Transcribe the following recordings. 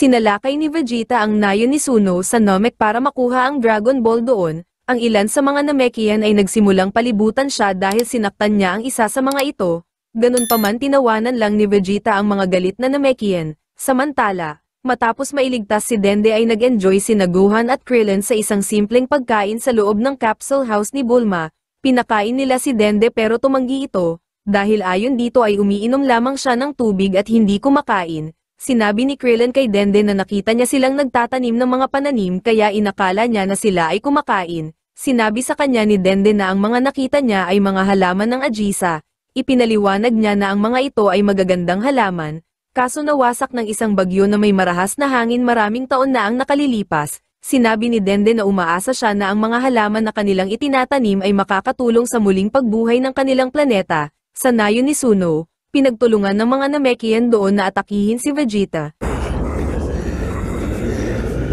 Sinalakay ni Vegeta ang Nayo ni Suno sa Namek para makuha ang Dragon Ball doon. Ang ilan sa mga Namekian ay nagsimulang palibutan siya dahil sinaktan niya ang isa sa mga ito. Ganun pa man tinawanan lang ni Vegeta ang mga galit na Namekian. Samantala, matapos mailigtas si Dende ay nag-enjoy sina Gohan at Krillin sa isang simpleng pagkain sa loob ng capsule house ni Bulma. Pinakain nila si Dende pero tumanggi ito, dahil ayon dito ay umiinom lamang siya ng tubig at hindi kumakain. Sinabi ni Krillin kay Dende na nakita niya silang nagtatanim ng mga pananim kaya inakala niya na sila ay kumakain. Sinabi sa kanya ni Dende na ang mga nakita niya ay mga halaman ng Ajisa. Ipinaliwanag niya na ang mga ito ay magagandang halaman, kaso nawasak ng isang bagyo na may marahas na hangin maraming taon na ang nakalilipas. Sinabi ni Dende na umaasa siya na ang mga halaman na kanilang itinatanim ay makakatulong sa muling pagbuhay ng kanilang planeta. Sa Nayo ni Suno, pinagtulungan ng mga Namekian doon na atakihin si Vegeta.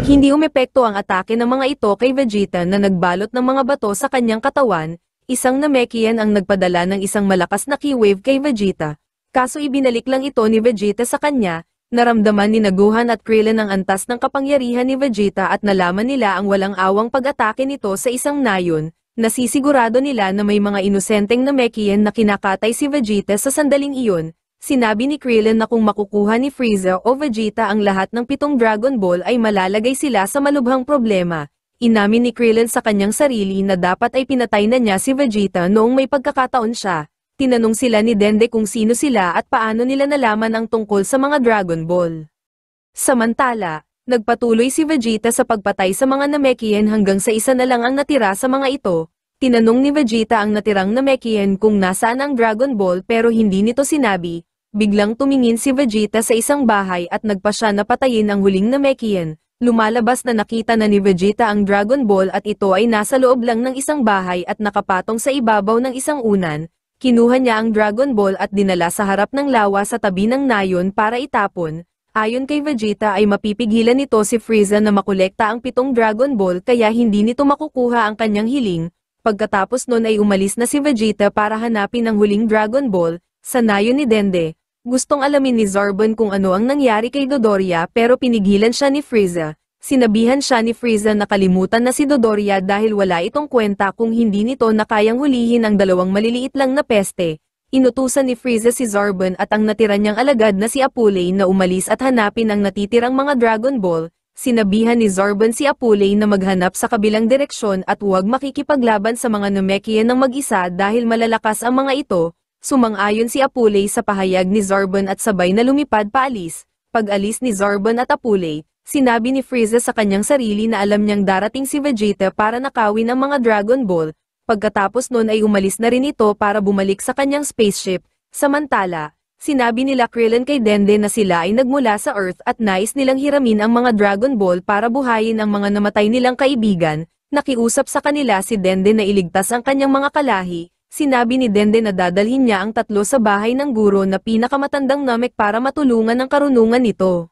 Hindi umepekto ang atake ng mga ito kay Vegeta na nagbalot ng mga bato sa kanyang katawan. Isang Namekian ang nagpadala ng isang malakas na ki-wave kay Vegeta. Kaso ibinalik lang ito ni Vegeta sa kanya. Naramdaman ni Gohan at Krillin ang antas ng kapangyarihan ni Vegeta at nalaman nila ang walang awang pag-atake nito sa isang Nayon. Nasisigurado nila na may mga inosenteng Namekian na kinakatay si Vegeta sa sandaling iyon. Sinabi ni Krillin na kung makukuha ni Frieza o Vegeta ang lahat ng 7 Dragon Ball ay malalagay sila sa malubhang problema. Inamin ni Krillin sa kanyang sarili na dapat ay pinatay na niya si Vegeta noong may pagkakataon siya. Tinanong sila ni Dende kung sino sila at paano nila nalaman ang tungkol sa mga Dragon Ball. Samantala, nagpatuloy si Vegeta sa pagpatay sa mga Namekian hanggang sa isa na lang ang natira sa mga ito. Tinanong ni Vegeta ang natirang Namekian kung nasaan ang Dragon Ball pero hindi nito sinabi. Biglang tumingin si Vegeta sa isang bahay at nagpa siya na patayin ang huling Namekian. Lumalabas na nakita na ni Vegeta ang Dragon Ball at ito ay nasa loob lang ng isang bahay at nakapatong sa ibabaw ng isang unan. Kinuha niya ang Dragon Ball at dinala sa harap ng lawa sa tabi ng Nayon para itapon. Ayon kay Vegeta ay mapipigilan nito si Frieza na makolekta ang 7 Dragon Ball kaya hindi nito makukuha ang kanyang hiling. Pagkatapos nun ay umalis na si Vegeta para hanapin ang huling Dragon Ball. Sa Nayon ni Dende, gustong alamin ni Zarbon kung ano ang nangyari kay Dodoria pero pinigilan siya ni Frieza. Sinabihan siya ni Frieza na kalimutan na si Dodoria dahil wala itong kwenta kung hindi nito na kayang hulihin ang 2 maliliit lang na peste. Inutusan ni Frieza si Zarbon at ang natira niyang alagad na si Apulei na umalis at hanapin ang natitirang mga Dragon Ball. Sinabihan ni Zarbon si Apulei na maghanap sa kabilang direksyon at huwag makikipaglaban sa mga Namekian ng mag-isa dahil malalakas ang mga ito. Sumang-ayon si Apulei sa pahayag ni Zarbon at sabay na lumipad paalis. Pag-alis ni Zarbon at Apulei, sinabi ni Frieza sa kanyang sarili na alam niyang darating si Vegeta para nakawin ang mga Dragon Ball. Pagkatapos nun ay umalis na rin ito para bumalik sa kanyang spaceship. Samantala, sinabi nila Krillin kay Dende na sila ay nagmula sa Earth at nais nilang hiramin ang mga Dragon Ball para buhayin ang mga namatay nilang kaibigan. Nakiusap sa kanila si Dende na iligtas ang kanyang mga kalahi. Sinabi ni Dende na dadalhin niya ang 3 sa bahay ng guro na pinakamatandang Namek para matulungan ang karunungan nito.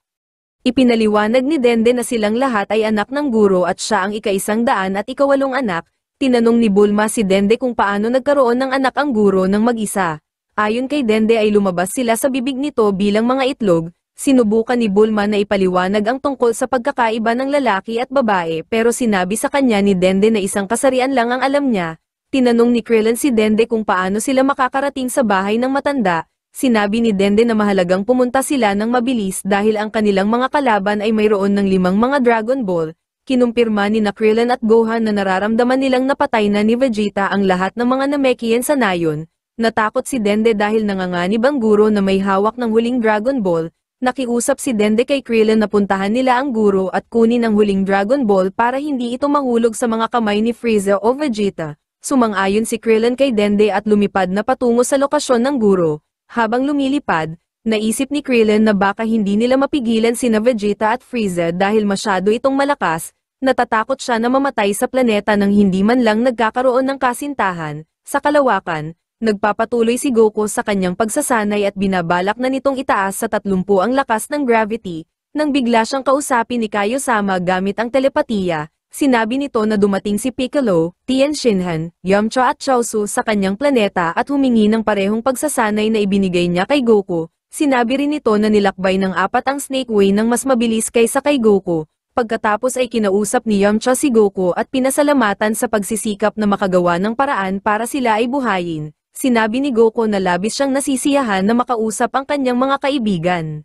Ipinaliwanag ni Dende na silang lahat ay anak ng guro at siya ang ika-100 at ika-8 anak. Tinanong ni Bulma si Dende kung paano nagkaroon ng anak ang guro ng mag-isa. Ayon kay Dende ay lumabas sila sa bibig nito bilang mga itlog. Sinubukan ni Bulma na ipaliwanag ang tungkol sa pagkakaiba ng lalaki at babae pero sinabi sa kanya ni Dende na isang kasarian lang ang alam niya. Tinanong ni Krillin si Dende kung paano sila makakarating sa bahay ng matanda. Sinabi ni Dende na mahalagang pumunta sila ng mabilis dahil ang kanilang mga kalaban ay mayroon ng 5 mga Dragon Ball. Kinumpirma ni Krillin at Gohan na nararamdaman nilang napatay na ni Vegeta ang lahat ng mga Namekian sa Nayon. Natakot si Dende dahil nanganganib ang guro na may hawak ng huling Dragon Ball. Nakiusap si Dende kay Krillin na puntahan nila ang guro at kunin ang huling Dragon Ball para hindi ito mahulog sa mga kamay ni Frieza o Vegeta. Sumang-ayon si Krillin kay Dende at lumipad na patungo sa lokasyon ng guro. Habang lumilipad, naisip ni Krillin na baka hindi nila mapigilan sina Vegeta at Frieza dahil masyado itong malakas. Natatakot siya na mamatay sa planeta nang hindi man lang nagkakaroon ng kasintahan. Sa kalawakan, nagpapatuloy si Goku sa kanyang pagsasanay at binabalak na nitong itaas sa 30 ang lakas ng gravity. Nang bigla siyang kausapin ni Kaiosama gamit ang telepatiya, sinabi nito na dumating si Piccolo, Tien Shinhan, Yamcha at Chaozu sa kanyang planeta at humingi ng parehong pagsasanay na ibinigay niya kay Goku. Sinabi rin nito na nilakbay ng 4 ang Snake Way ng mas mabilis kaysa kay Goku. Pagkatapos ay kinausap ni Yamcha si Goku at pinasalamatan sa pagsisikap na makagawa ng paraan para sila ay buhayin. Sinabi ni Goku na labis siyang nasisiyahan na makausap ang kanyang mga kaibigan.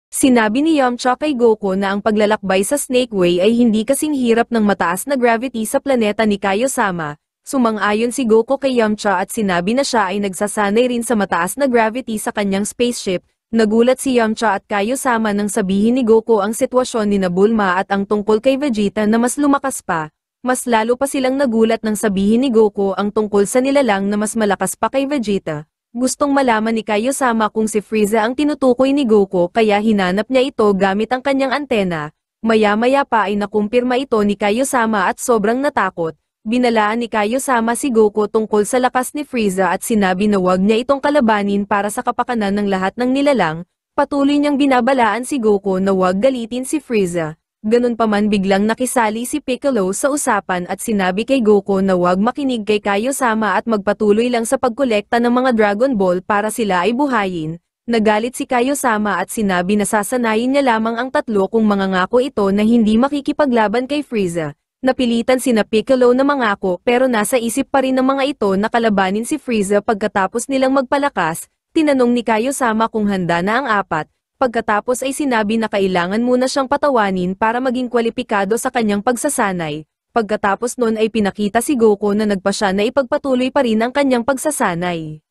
Sinabi ni Yamcha kay Goku na ang paglalakbay sa Snake Way ay hindi kasing hirap ng mataas na gravity sa planeta ni Kaiosama. Sumang-ayon si Goku kay Yamcha at sinabi na siya ay nagsasanay rin sa mataas na gravity sa kanyang spaceship. Nagulat si Yamcha at Kaiosama nang sabihin ni Goku ang sitwasyon ni Bulma at ang tungkol kay Vegeta na mas lumakas pa. Mas lalo pa silang nagulat nang sabihin ni Goku ang tungkol sa nilalang na mas malakas pa kay Vegeta. Gustong malaman ni Kaiosama kung si Frieza ang tinutukoy ni Goku kaya hinanap niya ito gamit ang kanyang antena. Maya-maya pa ay nakumpirma ito ni Kaiosama at sobrang natakot. Binalaan ni Kaiosama si Goku tungkol sa lakas ni Frieza at sinabi na wag niya itong kalabanin para sa kapakanan ng lahat ng nilalang. Patuloy niyang binabalaan si Goku na wag galitin si Frieza. Ganun pa man biglang nakisali si Piccolo sa usapan at sinabi kay Goku na wag makinig kay Kaiosama at magpatuloy lang sa pagkolekta ng mga Dragon Ball para sila ay buhayin. Nagalit si Kaiosama at sinabi na sasanayin niya lamang ang tatlo kung mangangako ito na hindi makikipaglaban kay Frieza. Napilitan sina Piccolo na mangako pero nasa isip pa rin ng mga ito na kalabanin si Frieza pagkatapos nilang magpalakas. Tinanong ni Kaiosama kung handa na ang 4. Pagkatapos ay sinabi na kailangan muna siyang patawanin para maging kwalipikado sa kanyang pagsasanay. Pagkatapos nun ay pinakita si Goku na nagpasya na ipagpatuloy pa rin ang kanyang pagsasanay.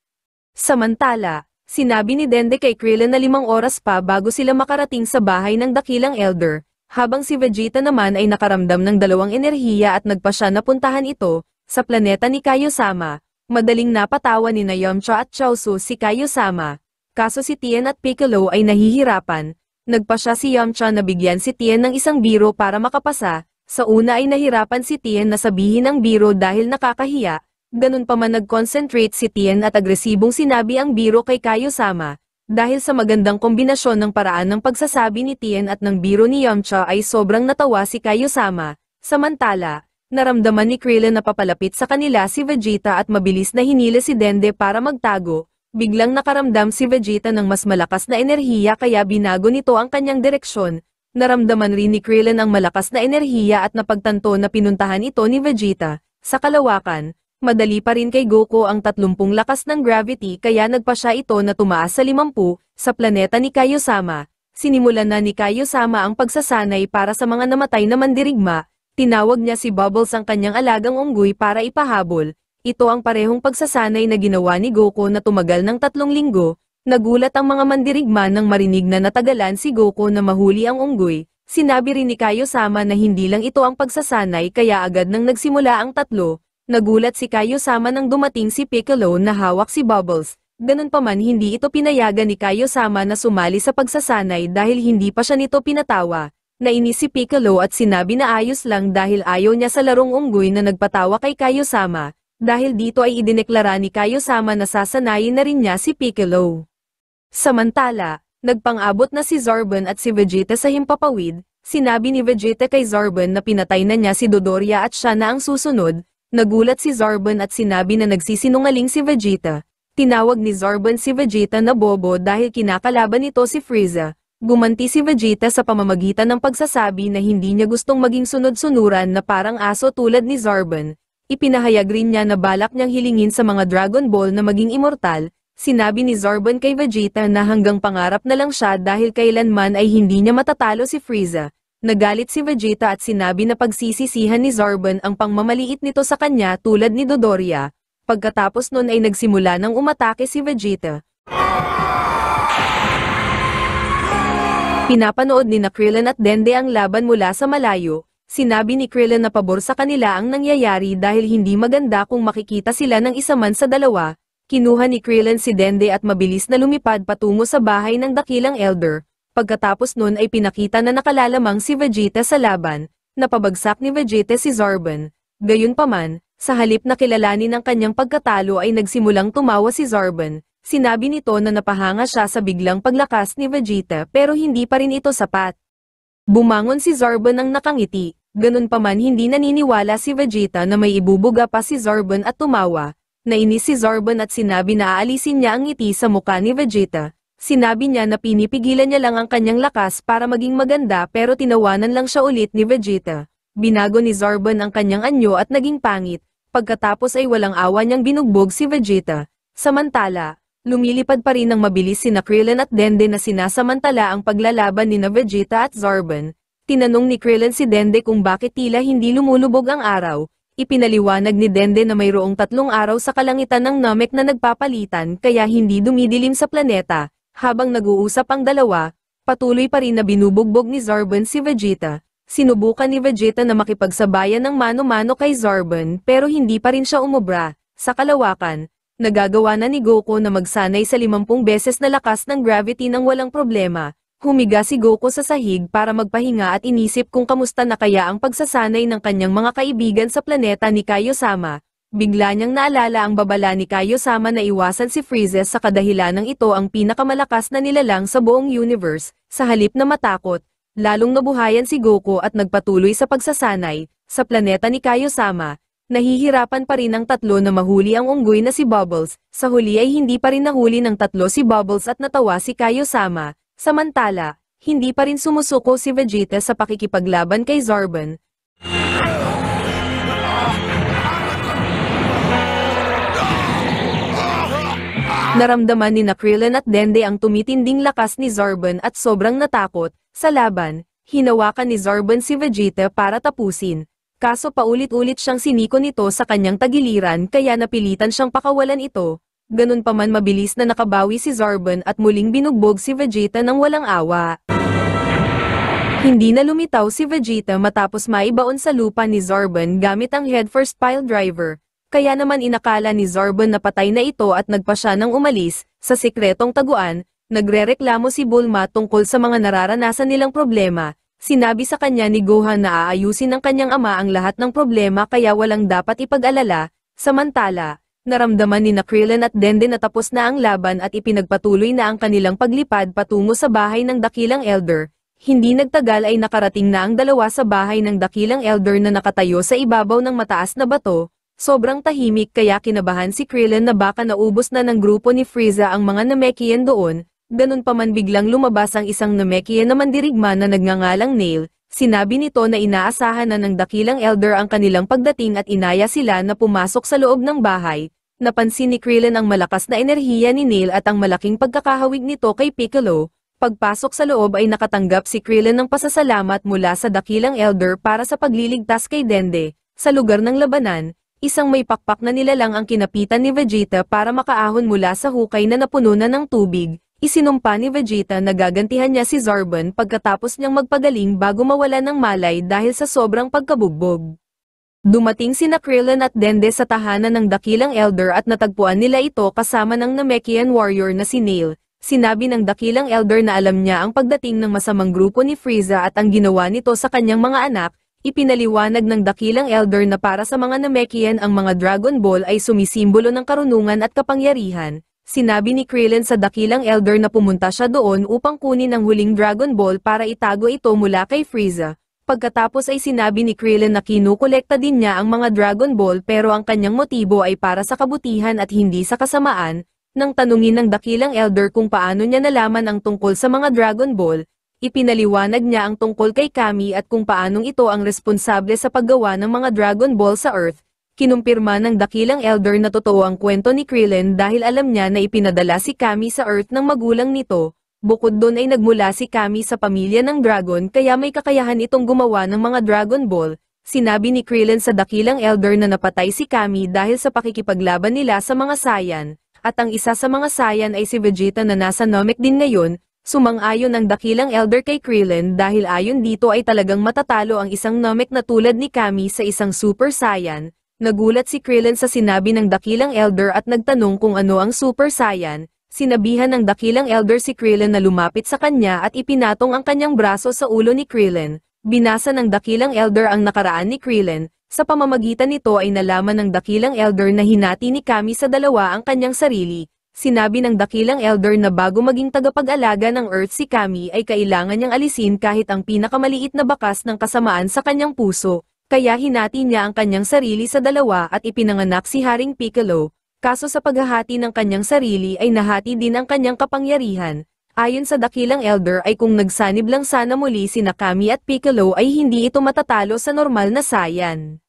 Samantala, sinabi ni Dende kay Krillin na 5 oras pa bago sila makarating sa bahay ng dakilang elder, habang si Vegeta naman ay nakaramdam ng 2 enerhiya at nagpasya na puntahan ito, sa planeta ni Kaiosama. Madaling napatawa ni Yamcha at Chaozu si Kaiosama. Kaso si Tien at Piccolo ay nahihirapan. Nagpasya si Yamcha na bigyan si Tien ng isang biro para makapasa. Sa una ay nahirapan si Tien na sabihin ang biro dahil nakakahiya. Ganun pa man nag-concentrate si Tien at agresibong sinabi ang biro kay Kaiosama. Dahil sa magandang kombinasyon ng paraan ng pagsasabi ni Tien at ng biro ni Yamcha ay sobrang natawa si Kaiosama. Samantala, naramdaman ni Krillin na papalapit sa kanila si Vegeta at mabilis na hinila si Dende para magtago. Biglang nakaramdam si Vegeta ng mas malakas na enerhiya kaya binago nito ang kanyang direksyon. Naramdaman rin ni Krillin ang malakas na enerhiya at napagtanto na pinuntahan ito ni Vegeta. Sa kalawakan, madali pa rin kay Goku ang 30 lakas ng gravity kaya nagpasya ito na tumaas sa 50 sa planeta ni Kaiosama. Sinimulan na ni Kaiosama ang pagsasanay para sa mga namatay na mandirigma. Tinawag niya si Bubbles ang kanyang alagang unggoy para ipahabol. Ito ang parehong pagsasanay na ginawa ni Goku na tumagal ng 3 linggo. Nagulat ang mga mandirigma nang marinig na natagalan si Goku na mahuli ang unggoy. Sinabi rin ni Kaiosama na hindi lang ito ang pagsasanay kaya agad nang nagsimula ang 3. Nagulat si Kaiosama nang dumating si Piccolo na hawak si Bubbles. Ganun pa man hindi ito pinayagan ni Kaiosama na sumali sa pagsasanay dahil hindi pa siya nito pinatawa. Nainis si Piccolo at sinabi na ayos lang dahil ayaw niya sa larong unggoy na nagpatawa kay Kaiosama. Dahil dito ay idineklara ni Kaiosama na sasanayin na rin niya si Piccolo. Samantala, nagpang-abot na si Zarbon at si Vegeta sa himpapawid. Sinabi ni Vegeta kay Zarbon na pinatay na niya si Dodoria at siya na ang susunod. Nagulat si Zarbon at sinabi na nagsisinungaling si Vegeta. Tinawag ni Zarbon si Vegeta na bobo dahil kinakalaban nito si Frieza. Gumanti si Vegeta sa pamamagitan ng pagsasabi na hindi niya gustong maging sunod-sunuran na parang aso tulad ni Zarbon. Ipinahayag rin niya na balak niyang hilingin sa mga Dragon Ball na maging immortal. Sinabi ni Zarbon kay Vegeta na hanggang pangarap na lang siya dahil kailanman ay hindi niya matatalo si Frieza. Nagalit si Vegeta at sinabi na pagsisisihan ni Zarbon ang pangmamaliit nito sa kanya tulad ni Dodoria. Pagkatapos nun ay nagsimula ng umatake si Vegeta. Pinapanood ni Krillin at Dende ang laban mula sa malayo. Sinabi ni Krillin na pabor sa kanila ang nangyayari dahil hindi maganda kung makikita sila ng isa man sa dalawa. Kinuha ni Krillin si Dende at mabilis na lumipad patungo sa bahay ng dakilang elder. Pagkatapos nun ay pinakita na nakalalamang si Vegeta sa laban. Napabagsak ni Vegeta si Zarbon. Gayunpaman, sa halip na kilalanin ang kanyang pagkatalo ay nagsimulang tumawa si Zarbon. Sinabi nito na napahanga siya sa biglang paglakas ni Vegeta pero hindi pa rin ito sapat. Bumangon si Zarbon ng nakangiti, ganun pa man hindi naniniwala si Vegeta na may ibubuga pa si Zarbon at tumawa. Nainis si Zarbon at sinabi na aalisin niya ang ngiti sa muka ni Vegeta. Sinabi niya na pinipigilan niya lang ang kanyang lakas para maging maganda pero tinawanan lang siya ulit ni Vegeta. Binago ni Zarbon ang kanyang anyo at naging pangit, pagkatapos ay walang awa niyang binugbog si Vegeta. Samantala, lumilipad pa rin ng mabilis sina Krillin at Dende na sinasamantala ang paglalaban ni Vegeta at Zarbon. Tinanong ni Krillin si Dende kung bakit tila hindi lumulubog ang araw. Ipinaliwanag ni Dende na mayroong 3 araw sa kalangitan ng Namek na nagpapalitan kaya hindi dumidilim sa planeta. Habang nag-uusap ang dalawa, patuloy pa rin na binubugbog ni Zarbon si Vegeta. Sinubukan ni Vegeta na makipagsabayan ng mano-mano kay Zarbon pero hindi pa rin siya umubra. Sa kalawakan, nagagawa na ni Goku na magsanay sa 50 beses na lakas ng gravity nang walang problema. Humiga si Goku sa sahig para magpahinga at inisip kung kamusta na kaya ang pagsasanay ng kanyang mga kaibigan sa planeta ni Kaio-sama. Bigla niyang naalala ang babala ni Kaio-sama na iwasan si Frieza sa kadahilanang ito ang pinakamalakas na nilalang sa buong universe. Sa halip na matakot, lalong nabuhayan si Goku at nagpatuloy sa pagsasanay. Sa planeta ni Kaio-sama, nahihirapan pa rin ang 3 na mahuli ang unggoy na si Bubbles. Sa huli ay hindi pa rin nahuli ng 3 si Bubbles at natawa si Kaio-sama. Samantala, hindi pa rin sumusuko si Vegeta sa pakikipaglaban kay Zarbon. Naramdaman ni Krillin at Dende ang tumitinding lakas ni Zarbon at sobrang natakot. Sa laban, hinawakan ni Zarbon si Vegeta para tapusin. Kaso paulit-ulit siyang siniko nito sa kanyang tagiliran kaya napilitan siyang pakawalan ito. Ganun pa man mabilis na nakabawi si Zarbon at muling binugbog si Vegeta ng walang awa. Hindi na lumitaw si Vegeta matapos maibaon sa lupa ni Zarbon gamit ang headfirst pile driver. Kaya naman inakala ni Zarbon na patay na ito at nagpa siya ng umalis. Sa sikretong taguan, nagrereklamo si Bulma tungkol sa mga nararanasan nilang problema. Sinabi sa kanya ni Gohan na aayusin ng kanyang ama ang lahat ng problema kaya walang dapat ipag-alala. Samantala, naramdaman ni Krillin at Dende na tapos na ang laban at ipinagpatuloy na ang kanilang paglipad patungo sa bahay ng Dakilang Elder. Hindi nagtagal ay nakarating na ang dalawa sa bahay ng Dakilang Elder na nakatayo sa ibabaw ng mataas na bato. Sobrang tahimik kaya kinabahan si Krillin na baka naubos na ng grupo ni Frieza ang mga Namekian doon. Ganun pa man biglang lumabas ang isang Namekian na mandirigma na nagngangalang Nail. Sinabi nito na inaasahan na ng Dakilang Elder ang kanilang pagdating at inaya sila na pumasok sa loob ng bahay. Napansin ni Krillin ang malakas na enerhiya ni Nail at ang malaking pagkakahawig nito kay Piccolo. Pagpasok sa loob ay nakatanggap si Krillin ng pasasalamat mula sa Dakilang Elder para sa pagliligtas kay Dende. Sa lugar ng labanan, isang may pakpak na nilalang ang kinapitan ni Vegeta para makaahon mula sa hukay na napuno na ng tubig. Isinumpa ni Vegeta na gagantihan niya si Zarbon pagkatapos niyang magpagaling bago mawala ng malay dahil sa sobrang pagkabugbog. Dumating sina Krillin at Dende sa tahanan ng Dakilang Elder at natagpuan nila ito kasama ng Namekian warrior na si Nail. Sinabi ng Dakilang Elder na alam niya ang pagdating ng masamang grupo ni Frieza at ang ginawa nito sa kanyang mga anak. Ipinaliwanag ng Dakilang Elder na para sa mga Namekian ang mga Dragon Ball ay sumisimbolo ng karunungan at kapangyarihan. Sinabi ni Krillin sa Dakilang Elder na pumunta siya doon upang kunin ang huling Dragon Ball para itago ito mula kay Frieza. Pagkatapos ay sinabi ni Krillin na kinukolekta din niya ang mga Dragon Ball pero ang kanyang motibo ay para sa kabutihan at hindi sa kasamaan. Nang tanungin ng Dakilang Elder kung paano niya nalaman ang tungkol sa mga Dragon Ball, ipinaliwanag niya ang tungkol kay Kami at kung paanong ito ang responsable sa paggawa ng mga Dragon Ball sa Earth. Kinumpirma ng Dakilang Elder na totoo ang kwento ni Krillin dahil alam niya na ipinadala si Kami sa Earth ng magulang nito. Bukod doon ay nagmula si Kami sa pamilya ng Dragon kaya may kakayahan itong gumawa ng mga Dragon Ball. Sinabi ni Krillin sa Dakilang Elder na napatay si Kami dahil sa pakikipaglaban nila sa mga Saiyan. At ang isa sa mga Saiyan ay si Vegeta na nasa Namek din ngayon. Sumang-ayon ang Dakilang Elder kay Krillin dahil ayon dito ay talagang matatalo ang isang Namek na tulad ni Kami sa isang Super Saiyan. Nagulat si Krillin sa sinabi ng Dakilang Elder at nagtanong kung ano ang Super Saiyan. Sinabihan ng Dakilang Elder si Krillin na lumapit sa kanya at ipinatong ang kanyang braso sa ulo ni Krillin. Binasa ng Dakilang Elder ang nakaraan ni Krillin. Sa pamamagitan nito ay nalaman ng Dakilang Elder na hinati ni Kami sa dalawa ang kanyang sarili. Sinabi ng Dakilang Elder na bago maging tagapag-alaga ng Earth si Kami ay kailangan niyang alisin kahit ang pinakamaliit na bakas ng kasamaan sa kanyang puso. Kaya hinati niya ang kanyang sarili sa dalawa at ipinanganak si Haring Piccolo. Kaso sa paghahati ng kanyang sarili ay nahati din ang kanyang kapangyarihan. Ayon sa dakilang elder ay kung nagsanib lang sana muli sina Kami at Piccolo ay hindi ito matatalo sa normal na Saiyan.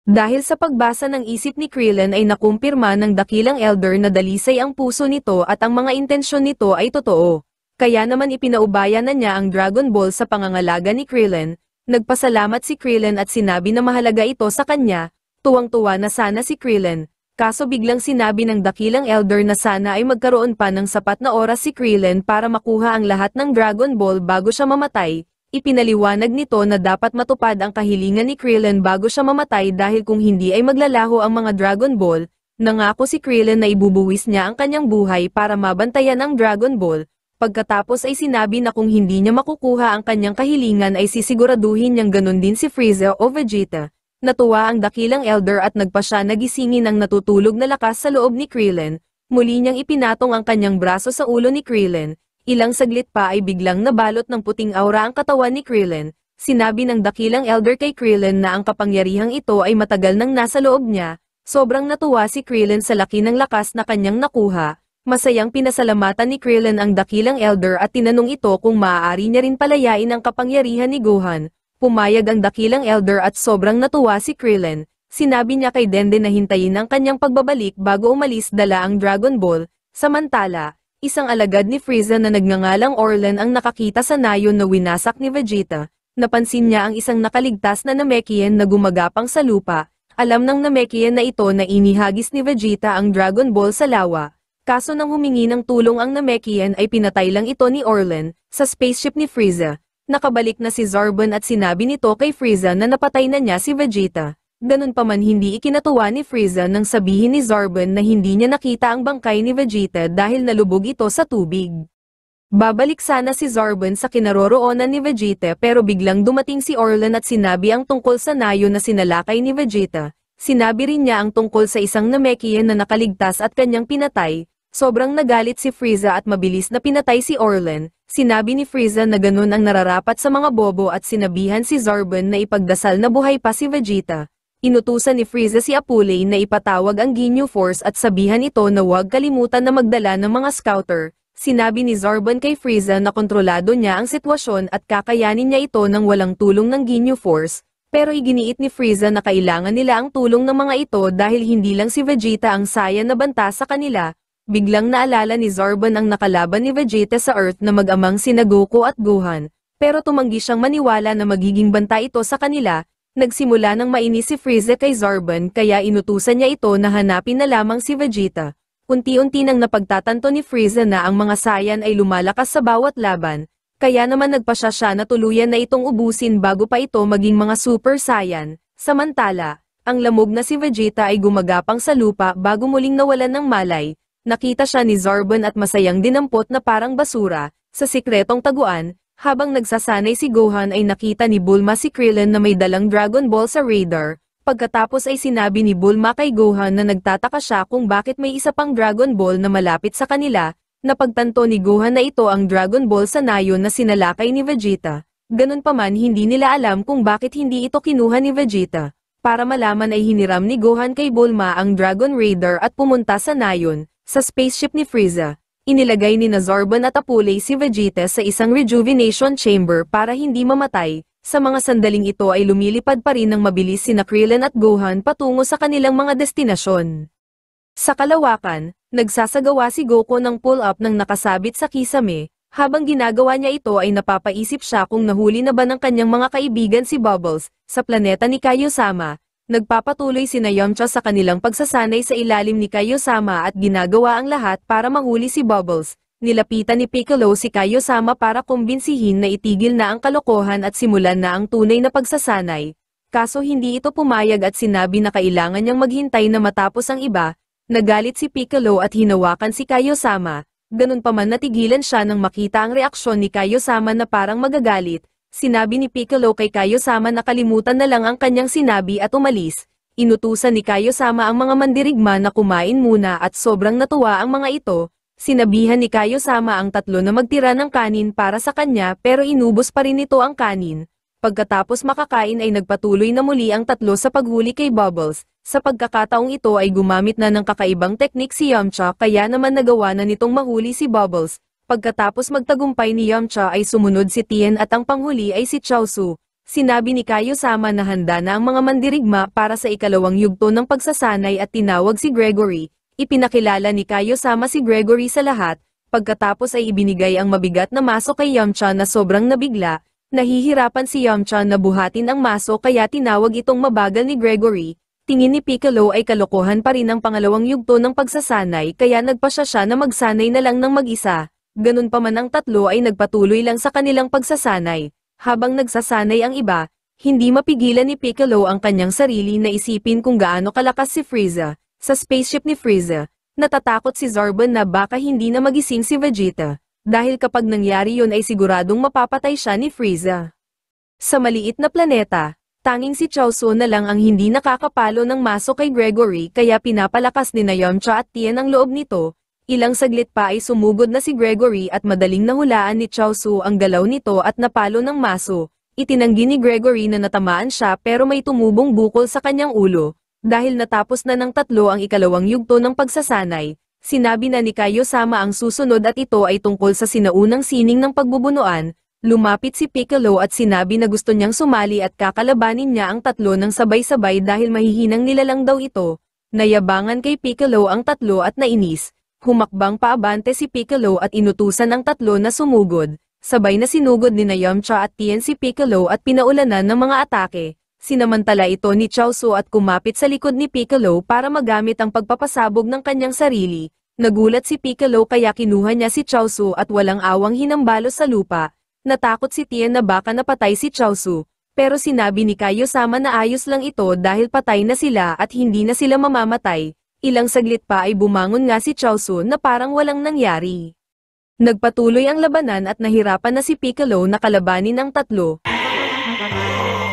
Dahil sa pagbasa ng isip ni Krillin ay nakumpirma ng dakilang elder na dalisay ang puso nito at ang mga intensyon nito ay totoo. Kaya naman ipinaubaya na niya ang Dragon Ball sa pangangalaga ni Krillin. Nagpasalamat si Krillin at sinabi na mahalaga ito sa kanya. Tuwang-tuwa na sana si Krillin. Kaso biglang sinabi ng dakilang elder na sana ay magkaroon pa ng sapat na oras si Krillin para makuha ang lahat ng Dragon Ball bago siya mamatay. Ipinaliwanag nito na dapat matupad ang kahilingan ni Krillin bago siya mamatay dahil kung hindi ay maglalaho ang mga Dragon Ball. Nangako si Krillin na ibubuwis niya ang kanyang buhay para mabantayan ang Dragon Ball. Pagkatapos ay sinabi na kung hindi niya makukuha ang kanyang kahilingan ay sisiguraduhin niyang ganun din si Frieza o Vegeta. Natuwa ang dakilang elder at nagpa siya nagisingin ang natutulog na lakas sa loob ni Krillin. Muli niyang ipinatong ang kanyang braso sa ulo ni Krillin. Ilang saglit pa ay biglang nabalot ng puting aura ang katawan ni Krillin. Sinabi ng dakilang elder kay Krillin na ang kapangyarihang ito ay matagal nang nasa loob niya. Sobrang natuwa si Krillin sa laki ng lakas na kanyang nakuha. Masayang pinasalamatan ni Krillin ang dakilang elder at tinanong ito kung maaari niya rin palayain ang kapangyarihan ni Gohan. Pumayag ang dakilang elder at sobrang natuwa si Krillin. Sinabi niya kay Dende na hintayin ang kanyang pagbabalik bago umalis dala ang Dragon Ball. Samantala, isang alagad ni Frieza na nagngangalang Orlan ang nakakita sa nayon na winasak ni Vegeta. Napansin niya ang isang nakaligtas na Namekian na gumagapang sa lupa. Alam ng Namekian na ito na inihagis ni Vegeta ang Dragon Ball sa lawa. Kaso nang humingi ng tulong ang Namekian ay pinatay lang ito ni Orlan sa spaceship ni Frieza. Nakabalik na si Zarbon at sinabi nito kay Frieza na napatay na niya si Vegeta. Ganun pa man hindi ikinatuwa ni Frieza nang sabihin ni Zarbon na hindi niya nakita ang bangkay ni Vegeta dahil nalubog ito sa tubig. Babalik sana si Zarbon sa kinaroroonan ni Vegeta pero biglang dumating si Orlan at sinabi ang tungkol sa nayo na sinalakay ni Vegeta. Sinabi rin niya ang tungkol sa isang Namekian na nakaligtas at kanyang pinatay. Sobrang nagalit si Frieza at mabilis na pinatay si Orlan. Sinabi ni Frieza na ganun ang nararapat sa mga bobo at sinabihan si Zarbon na ipagdasal na buhay pa si Vegeta. Inutusan ni Frieza si Apulei na ipatawag ang Ginyu Force at sabihan ito na huwag kalimutan na magdala ng mga scouter. Sinabi ni Zarbon kay Frieza na kontrolado niya ang sitwasyon at kakayanin niya ito nang walang tulong ng Ginyu Force. Pero iginiit ni Frieza na kailangan nila ang tulong ng mga ito dahil hindi lang si Vegeta ang Saiyan na banta sa kanila. Biglang naalala ni Zarbon ang nakalaban ni Vegeta sa Earth na mag-amang sina Goku at Gohan. Pero tumanggi siyang maniwala na magiging banta ito sa kanila. Nagsimula nang mainis si Frieza kay Zarbon kaya inutusan niya ito na hanapin na lamang si Vegeta. Unti-unti nang napagtatanto ni Frieza na ang mga Saiyan ay lumalakas sa bawat laban, kaya naman nagpasya siya na tuluyan na itong ubusin bago pa ito maging mga Super Saiyan. Samantala, ang lamog na si Vegeta ay gumagapang sa lupa bago muling nawalan ng malay. Nakita siya ni Zarbon at masayang dinampot na parang basura, sa sikretong taguan. Habang nagsasanay si Gohan ay nakita ni Bulma si Krillin na may dalang Dragon Ball sa radar. Pagkatapos ay sinabi ni Bulma kay Gohan na nagtataka siya kung bakit may isa pang Dragon Ball na malapit sa kanila. Napagtanto ni Gohan na ito ang Dragon Ball sa nayon na sinalakay ni Vegeta. Ganun pa man hindi nila alam kung bakit hindi ito kinuha ni Vegeta. Para malaman ay hiniram ni Gohan kay Bulma ang Dragon Radar at pumunta sa nayon, sa spaceship ni Frieza. Inilagay ni Zarbon at Apulei si Vegeta sa isang rejuvenation chamber para hindi mamatay. Sa mga sandaling ito ay lumilipad pa rin ng mabilis sina Krillin at Gohan patungo sa kanilang mga destinasyon. Sa kalawakan, nagsasagawa si Goku ng pull-up ng nakasabit sa kisame. Habang ginagawa niya ito ay napapaisip siya kung nahuli na ba ng kanyang mga kaibigan si Bubbles sa planeta ni Kaiosama. Nagpapatuloy sina Yamcha sa kanilang pagsasanay sa ilalim ni Kaiosama at ginagawa ang lahat para mahuli si Bubbles. Nilapitan ni Piccolo si Kaiosama para kumbinsihin na itigil na ang kalokohan at simulan na ang tunay na pagsasanay. Kaso hindi ito pumayag at sinabi na kailangan niyang maghintay na matapos ang iba. Nagalit si Piccolo at hinawakan si Kaiosama. Ganun pa man natigilan siya nang makita ang reaksyon ni Kaiosama na parang magagalit. Sinabi ni Piccolo kay Kaiosama na kalimutan na lang ang kanyang sinabi at umalis. Inutusan ni Kaiosama ang mga mandirigma na kumain muna at sobrang natuwa ang mga ito. Sinabihan ni Kaiosama ang tatlo na magtira ng kanin para sa kanya pero inubos pa rin ito ang kanin. Pagkatapos makakain ay nagpatuloy na muli ang tatlo sa paghuli kay Bubbles. Sa pagkakataong ito ay gumamit na ng kakaibang teknik si Yamcha kaya naman nagawa na nitong mahuli si Bubbles. Pagkatapos magtagumpay ni Yamcha ay sumunod si Tien at ang panghuli ay si Chaozu. Sinabi ni Kaio-sama na handa na ang mga mandirigma para sa ikalawang yugto ng pagsasanay at tinawag si Gregory. Ipinakilala ni Kaio-sama si Gregory sa lahat. Pagkatapos ay ibinigay ang mabigat na maso kay Yamcha na sobrang nabigla. Nahihirapan si Yamcha na buhatin ang maso kaya tinawag itong mabagal ni Gregory. Tingin ni Piccolo ay kalokohan pa rin ang pangalawang yugto ng pagsasanay kaya nagpasya siya na magsanay na lang ng mag-isa. Ganun pa man ang tatlo ay nagpatuloy lang sa kanilang pagsasanay. Habang nagsasanay ang iba, hindi mapigilan ni Piccolo ang kanyang sarili na isipin kung gaano kalakas si Frieza. Sa spaceship ni Frieza, natatakot si Zarbon na baka hindi na magising si Vegeta. Dahil kapag nangyari yun ay siguradong mapapatay siya ni Frieza. Sa maliit na planeta, tanging si Chaozu na lang ang hindi nakakapalo ng maso kay Gregory kaya pinapalakas ni Yamcha at Tien ang loob nito. Ilang saglit pa ay sumugod na si Gregory at madaling nahulaan ni Chaozu ang galaw nito at napalo ng maso. Itinanggi ni Gregory na natamaan siya pero may tumubong bukol sa kanyang ulo. Dahil natapos na ng tatlo ang ikalawang yugto ng pagsasanay, sinabi na ni Kaio-sama ang susunod at ito ay tungkol sa sinaunang sining ng pagbubunuan. Lumapit si Piccolo at sinabi na gusto niyang sumali at kakalabanin niya ang tatlo ng sabay-sabay dahil mahihinang nilalang daw ito. Nayabangan kay Piccolo ang tatlo at nainis. Humakbang paabante si Piccolo at inutusan ang tatlo na sumugod. Sabay na sinugod ni Yamcha at Tien si Piccolo at pinaulanan ng mga atake. Sinamantala ito ni Chaozu at kumapit sa likod ni Piccolo para magamit ang pagpapasabog ng kanyang sarili. Nagulat si Piccolo kaya kinuha niya si Chaozu at walang awang hinambalos sa lupa. Natakot si Tien na baka napatay si Chaozu, pero sinabi ni Kaio-sama na ayos lang ito dahil patay na sila at hindi na sila mamamatay. Ilang saglit pa ay bumangon nga si Chaozu na parang walang nangyari. Nagpatuloy ang labanan at nahirapan na si Piccolo na kalabanin ang tatlo.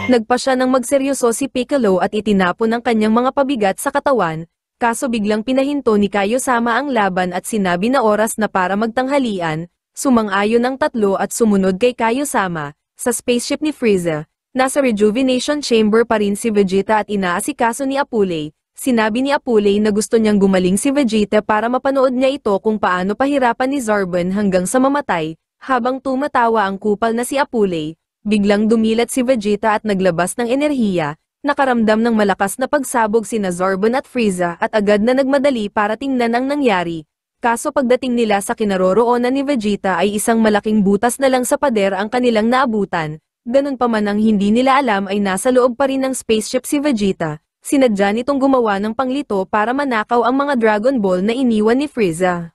Nagpa siya ng magseryoso si Piccolo at itinapon ang kanyang mga pabigat sa katawan, kaso biglang pinahinto ni Kaio-sama ang laban at sinabi na oras na para magtanghalian. Sumang-ayon ang tatlo at sumunod kay Kaio-sama. Sa spaceship ni Frieza, nasa rejuvenation chamber pa rin si Vegeta at inaasikaso ni Apule. Sinabi ni Apule na gusto niyang gumaling si Vegeta para mapanood niya ito kung paano pahirapan ni Zarbon hanggang sa mamatay. Habang tumatawa ang kupal na si Apule, biglang dumilat si Vegeta at naglabas ng enerhiya. Nakaramdam ng malakas na pagsabog sina Zarbon at Frieza at agad na nagmadali para tingnan ang nangyari. Kaso pagdating nila sa kinaroroonan ni Vegeta ay isang malaking butas na lang sa pader ang kanilang naabutan. Ganun pa man ang hindi nila alam ay nasa loob pa rin ng spaceship si Vegeta. Sinadya nitong gumawa ng panglito para manakaw ang mga Dragon Ball na iniwan ni Frieza.